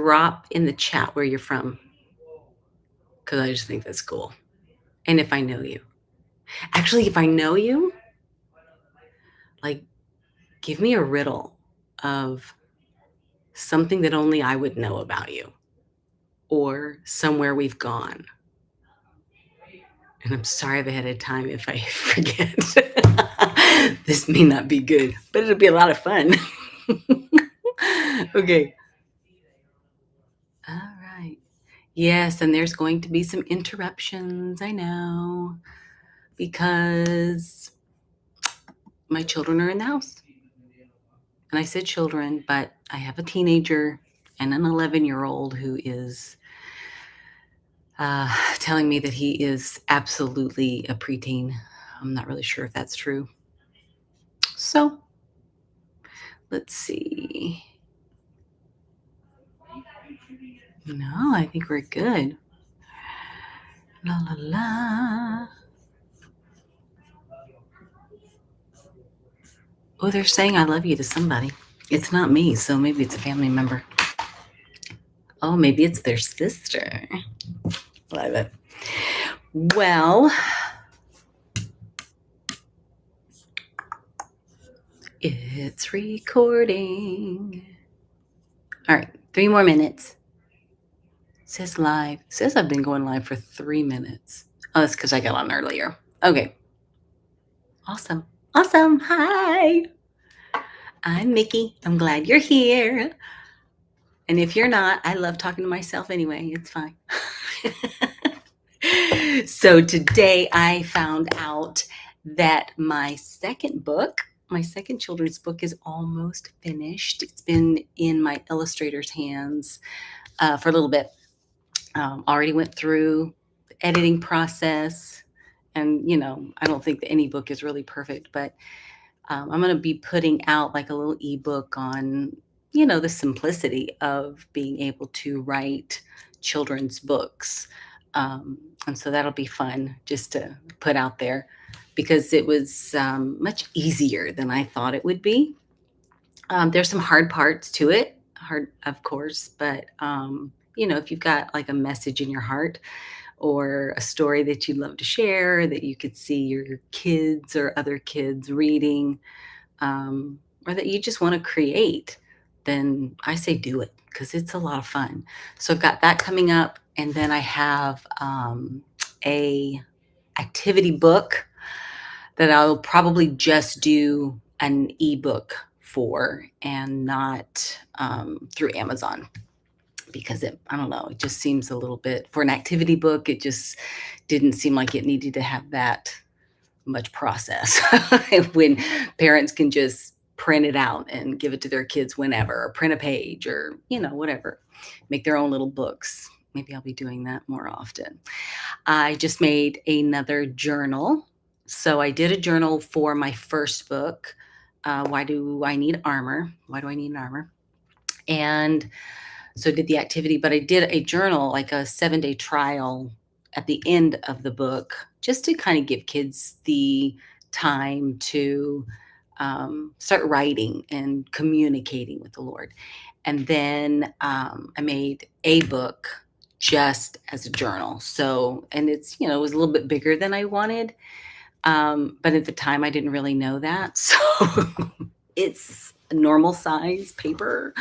drop in the chat where you're from because I just think that's cool. And if I know you. Actually, if I know you, like, give me a riddle of something that only I would know about you or somewhere we've gone. And I'm sorry ahead of time if I forget. This may not be good, but it'll be a lot of fun. Okay. All right. Yes, and there's going to be some interruptions, I know, because my children are in the house. And I said children, but I have a teenager and an 11-year-old who is telling me that he is absolutely a preteen. I'm not really sure if that's true. So let's see. No, I think we're good. La la la. Oh, they're saying I love you to somebody. It's not me, so maybe it's a family member. Oh, maybe it's their sister. Love it. Well, it's recording. All right, 3 more minutes. Says live. Says I've been going live for 3 minutes. Oh, that's because I got on earlier. Okay. Awesome. Awesome. Hi. I'm Mickey. I'm glad you're here. And if you're not, I love talking to myself anyway. It's fine. So today I found out that my second children's book is almost finished. It's been in my illustrator's hands for a little bit. Already went through the editing process. And, I don't think that any book is really perfect, but I'm going to be putting out like a little ebook on, the simplicity of being able to write children's books. And so that'll be fun just to put out there because it was much easier than I thought it would be. There's some hard parts to it, hard, of course, but, if you've got like a message in your heart, or a story that you'd love to share that you could see your kids or other kids reading, or that you just want to create, then I say do it because it's a lot of fun. So I've got that coming up, and then I have a activity book that I'll probably just do an ebook for and not through Amazon because I don't know, it just seems a little bit for an activity book. It just didn't seem like it needed to have that much process when parents can just print it out and give it to their kids whenever, or print a page, or, whatever, make their own little books. Maybe I'll be doing that more often. I just made another journal. So I did a journal for my first book. Why do I need armor? Why do I need an armor? And so I did the activity, but I did a journal, like a 7-day trial at the end of the book, just to kind of give kids the time to start writing and communicating with the Lord. And then I made a book just as a journal. So, and it's, it was a little bit bigger than I wanted. But at the time I didn't really know that. So it's a normal size paper,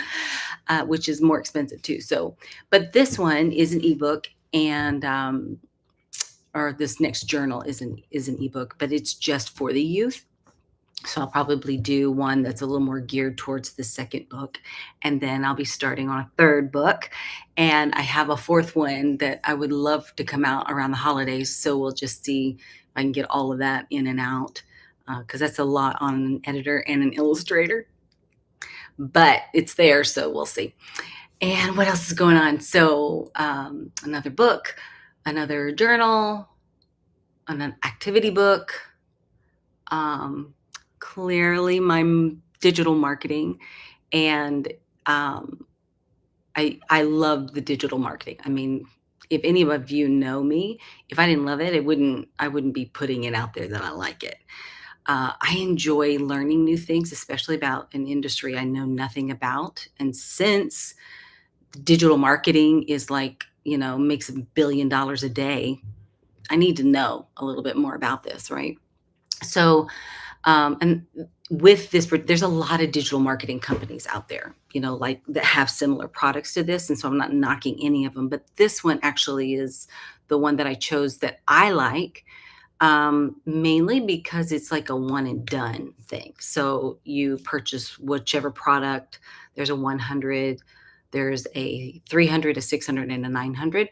which is more expensive too. So, but this one is an ebook, and or this next journal is an ebook, but it's just for the youth. So I'll probably do one that's a little more geared towards the second book, and then I'll be starting on a third book, and I have a fourth one that I would love to come out around the holidays. So we'll just see if I can get all of that in and out, because that's a lot on an editor and an illustrator. But it's there, so we'll see. And what else is going on? So another book, another journal, an activity book, clearly my digital marketing. And I love the digital marketing. I mean, if any of you know me, if I didn't love it, I wouldn't be putting it out there that I like it. I enjoy learning new things, especially about an industry I know nothing about. And since digital marketing is like, makes $1 billion a day. I need to know a little bit more about this, right? So, and with this, there's a lot of digital marketing companies out there, like that have similar products to this. And so I'm not knocking any of them, but this one actually is the one that I chose that I like, mainly because it's like a one and done thing. So you purchase whichever product. There's a 100, there's a 300, a 600, and a 900.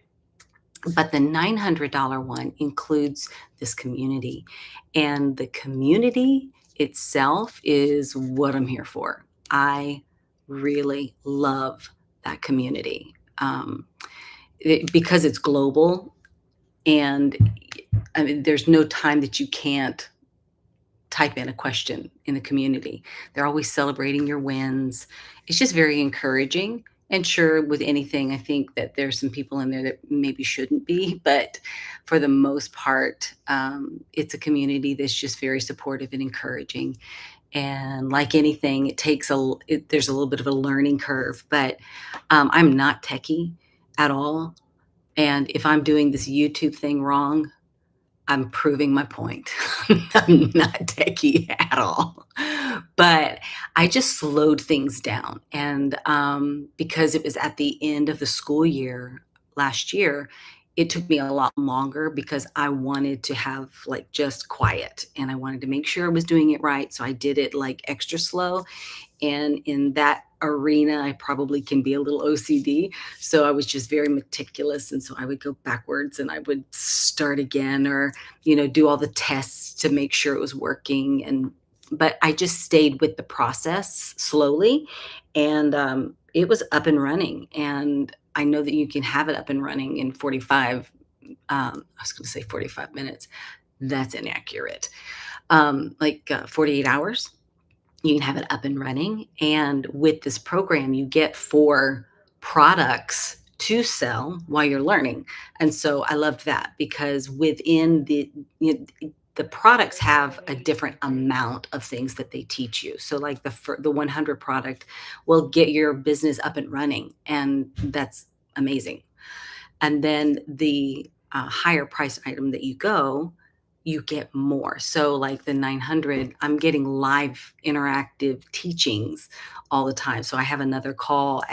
But the $900 one includes this community. And the community itself is what I'm here for. I really love that community, because it's global. And I mean, there's no time that you can't type in a question in the community. They're always celebrating your wins. It's just very encouraging. And sure, with anything, I think that there's some people in there that maybe shouldn't be, but for the most part, it's a community that's just very supportive and encouraging. And like anything, there's a little bit of a learning curve, but I'm not techie at all. And if I'm doing this YouTube thing wrong, I'm proving my point. I'm not techie at all. But I just slowed things down. And because it was at the end of the school year last year, it took me a lot longer because I wanted to have like just quiet and I wanted to make sure I was doing it right. So I did it like extra slow. And in that arena, I probably can be a little OCD. So I was just very meticulous. And so I would go backwards and I would start again, or, do all the tests to make sure it was working. But I just stayed with the process slowly, and it was up and running. And I know that you can have it up and running in 45, I was going to say 45 minutes. That's inaccurate. 48 hours you can have it up and running. And with this program, you get 4 products to sell while you're learning. And so I loved that because within the products have a different amount of things that they teach you. So like the 100 product will get your business up and running, and that's amazing. And then the higher price item that you get more. So like the 900, I'm getting live interactive teachings all the time. So I have another call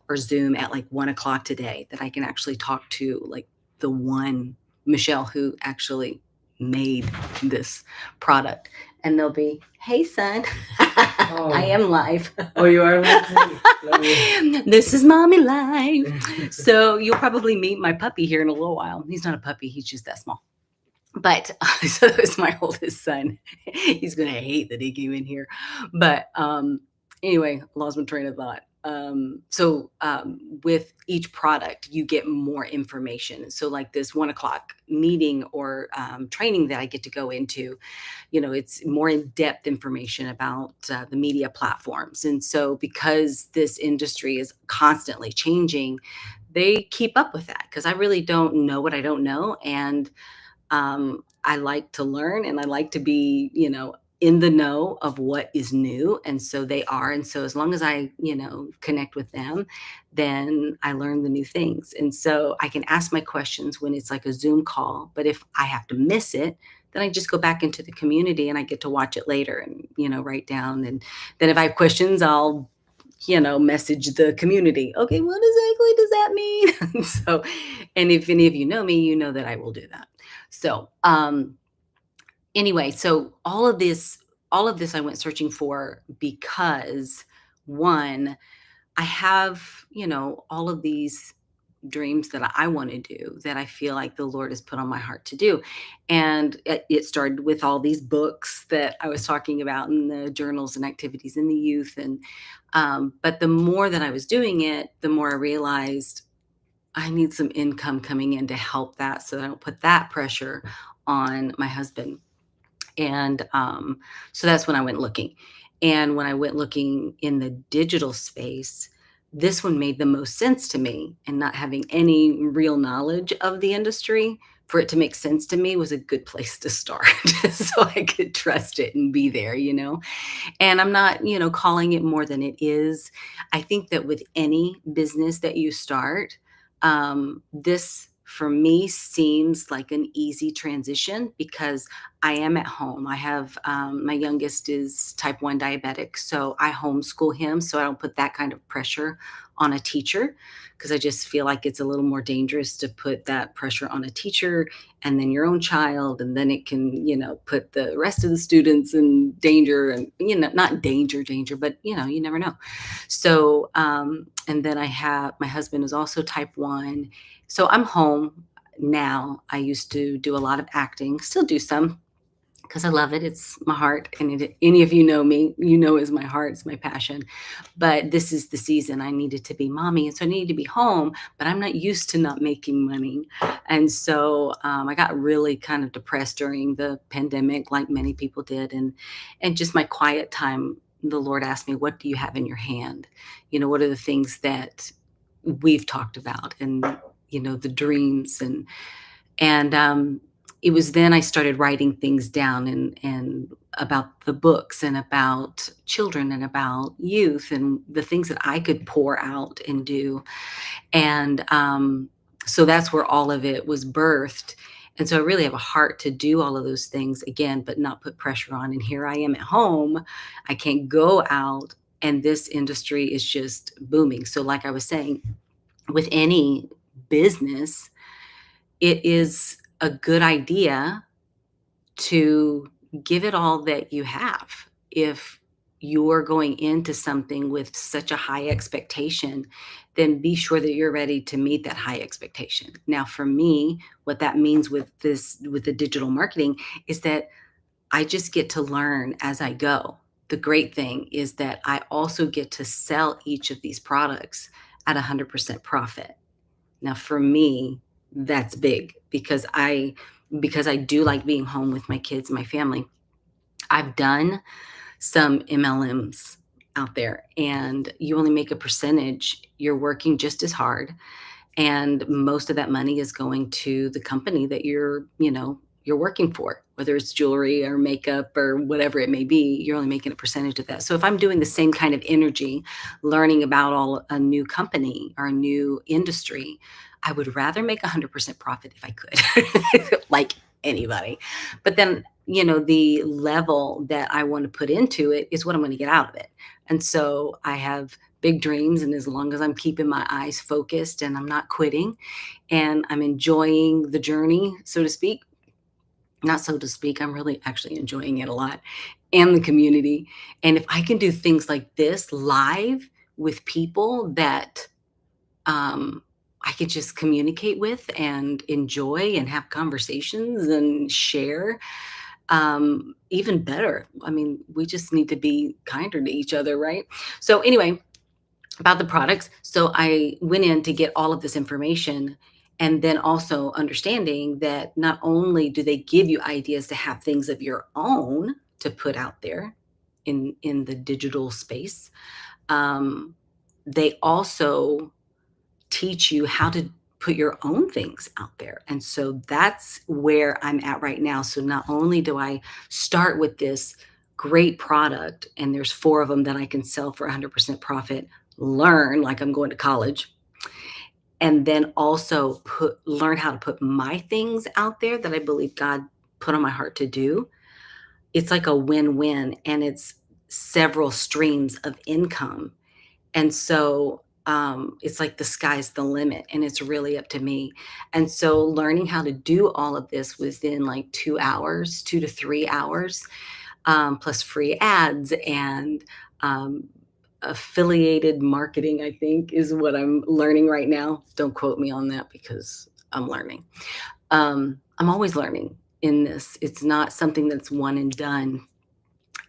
or Zoom at like 1 o'clock today that I can actually talk to like the one Michelle who actually made this product. And they'll be, hey son, I am live. Oh, you are live? This is mommy live. So you'll probably meet my puppy here in a little while. He's not a puppy, he's just that small. But so it's my oldest son. He's gonna hate that he came in here. But anyway, lost my train of thought. With each product, you get more information. So like this 1 o'clock meeting or training that I get to go into, it's more in-depth information about the media platforms. And so because this industry is constantly changing, they keep up with that because I really don't know what I don't know. And I like to learn and I like to be, in the know of what is new. And so they are. And so as long as I, connect with them, then I learn the new things. And so I can ask my questions when it's like a Zoom call. But if I have to miss it, then I just go back into the community and I get to watch it later and, write down. And then if I have questions, I'll message the community. Okay, what exactly does that mean? So, and if any of you know me, you know that I will do that. So, anyway, so all of this I went searching for because one, I have, all of these dreams that I want to do that I feel like the Lord has put on my heart to do. And it started with all these books that I was talking about in the journals and activities in the youth. But the more that I was doing it, the more I realized I need some income coming in to help that so that I don't put that pressure on my husband. And so that's when I went looking. And when I went looking in the digital space, this one made the most sense to me. And not having any real knowledge of the industry, for it to make sense to me was a good place to start so I could trust it and be there, you know? And I'm not, calling it more than it is. I think that with any business that you start, this for me seems like an easy transition because I am at home. I have my youngest is type 1 diabetic, so I homeschool him. So I don't put that kind of pressure on a teacher because I just feel like it's a little more dangerous to put that pressure on a teacher and then your own child, and then it can, put the rest of the students in danger, and not danger, but you never know. So and then I have my husband is also type 1, so I'm home now. I used to do a lot of acting, still do some, because I love it. It's my heart, and any of you know me, is my heart, it's my passion. But this is the season I needed to be mommy, and so I needed to be home. But I'm not used to not making money, and so I got really kind of depressed during the pandemic, like many people did, and just my quiet time. The Lord asked me, "What do you have in your hand? What are the things that we've talked about, and the dreams and it was then I started writing things down and about the books and about children and about youth and the things that I could pour out and do. And so that's where all of it was birthed. And so I really have a heart to do all of those things again, but not put pressure on. And here I am at home. I can't go out, and this industry is just booming. So, like I was saying, with any business, it is a good idea to give it all that you have. If you're going into something with such a high expectation, then be sure that you're ready to meet that high expectation. Now, for me, what that means with the digital marketing is that I just get to learn as I go. The great thing is that I also get to sell each of these products at 100% profit. Now for me, that's big because I do like being home with my kids and my family. I've done some MLMs out there, and you only make a percentage. You're working just as hard, and most of that money is going to the company that you're working for, whether it's jewelry or makeup or whatever it may be. You're only making a percentage of that. So if I'm doing the same kind of energy, learning about all a new company or a new industry, I would rather make 100% profit if I could, like anybody. But then, the level that I want to put into it is what I'm going to get out of it. And so I have big dreams, and as long as I'm keeping my eyes focused and I'm not quitting and I'm enjoying the journey, so to speak, not so to speak, I'm really actually enjoying it a lot, and the community. And if I can do things like this live with people that um, I could just communicate with and enjoy and have conversations and share, even better. I mean, we just need to be kinder to each other, right? So anyway, about the products. So I went in to get all of this information, and then also understanding that not only do they give you ideas to have things of your own to put out there in the digital space, um, they also teach you how to put your own things out there. And so that's where I'm at right now. So not only do I start with this great product, and there's four of them that I can sell for 100% profit, learn like I'm going to college, and then also learn how to put my things out there that I believe God put on my heart to do. It's like a win-win, and it's several streams of income. And so, it's like the sky's the limit, and it's really up to me. And so learning how to do all of this within like 2 hours, 2 to 3 hours, plus free ads and, affiliated marketing, I think, is what I'm learning right now. Don't quote me on that because I'm learning. I'm always learning in this. It's not something that's one and done,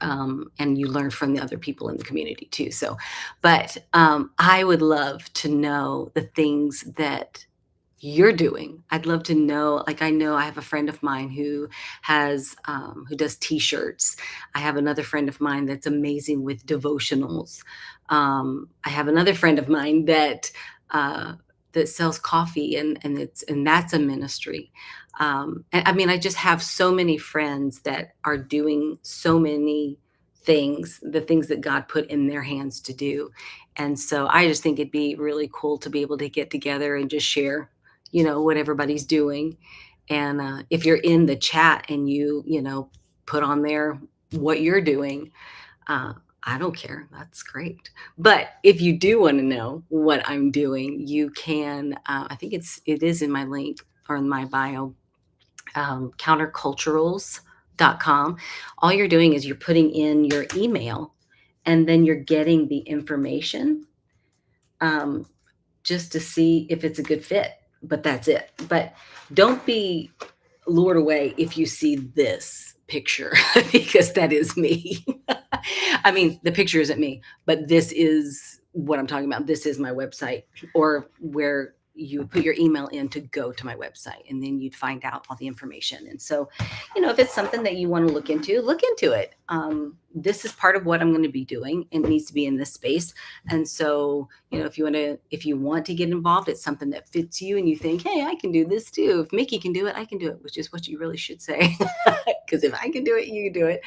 and you learn from the other people in the community too. So, but I would love to know the things that you're doing. I'd love to know. Like I know I have a friend of mine who does T-shirts. I have another friend of mine that's amazing with devotionals. I have another friend of mine that that sells coffee, and that's a ministry. And I mean, I just have so many friends that are doing so many things, the things that God put in their hands to do. And so I just think it'd be really cool to be able to get together and just share, what everybody's doing. And if you're in the chat and put on there what you're doing, uh, I don't care. That's great. But if you do want to know what I'm doing, you can. I think it is in my link or in my bio. Counterculturals.com. All you're doing is you're putting in your email, and then you're getting the information. Um, just to see if it's a good fit. But that's it. But don't be lured away if you see this picture because that is me. I mean, the picture isn't me, but this is what I'm talking about. This is my website, or where you put your email in to go to my website, and then you'd find out all the information. And so, if it's something that you want to look into it. This is part of what I'm going to be doing. It needs to be in this space. And so, if you want to get involved, it's something that fits you, and you think, hey, I can do this too. If Mickey can do it, I can do it, which is what you really should say. Because if I can do it, you can do it.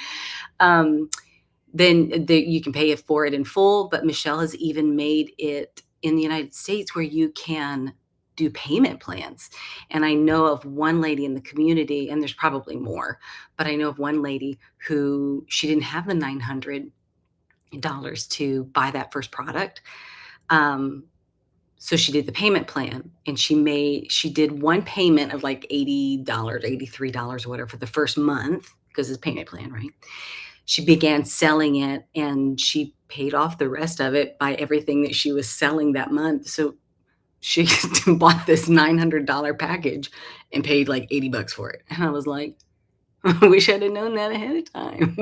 Then you can pay for it in full. But Michelle has even made it in the United States where you can do payment plans. And I know of one lady in the community, and there's probably more, but I know of one lady who she didn't have the $900 to buy that first product. So she did the payment plan, and she did one payment of like $80, $83 or whatever for the first month, because it's a payment plan, right? She began selling it, and she paid off the rest of it by everything that she was selling that month. So she bought this $900 package and paid like $80 for it. And I was like, I wish I'd have known that ahead of time,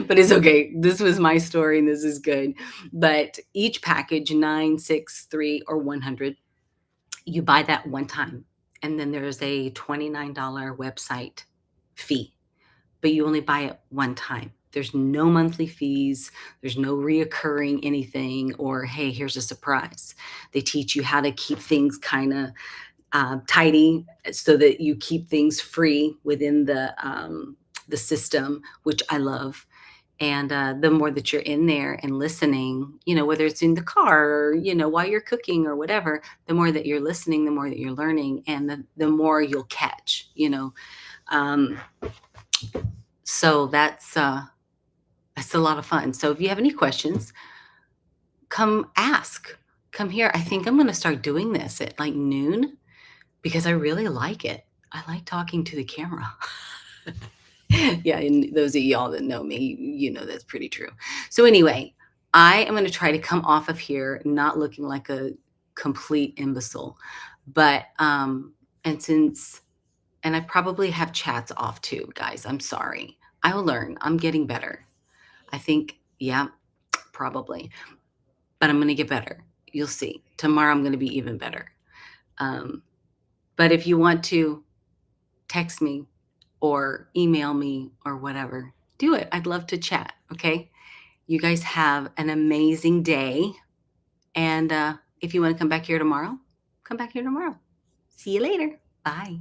but it's okay. This was my story, and this is good. But each package, 9, 6, 3, or 100, you buy that one time, and then there's a $29 website fee, but you only buy it one time. There's no monthly fees. There's no reoccurring anything, or hey, here's a surprise. They teach you how to keep things kind of tidy, so that you keep things free within the system, which I love. And the more that you're in there and listening, whether it's in the car, or, while you're cooking or whatever, the more that you're listening, the more that you're learning, and the more you'll catch. Um, so that's a lot of fun. So if you have any questions, come ask. Come here. I think I'm going to start doing this at like noon, because I really like it. I like talking to the camera. Yeah, and those of y'all that know me, you know that's pretty true. So anyway, I am going to try to come off of here not looking like a complete imbecile. But and I probably have chats off too, guys. I'm sorry. I will learn. I'm getting better. I think, yeah, probably. But I'm going to get better. You'll see. Tomorrow I'm going to be even better. But if you want to text me or email me or whatever, do it. I'd love to chat. Okay. You guys have an amazing day. And if you want to come back here tomorrow, come back here tomorrow. See you later. Bye.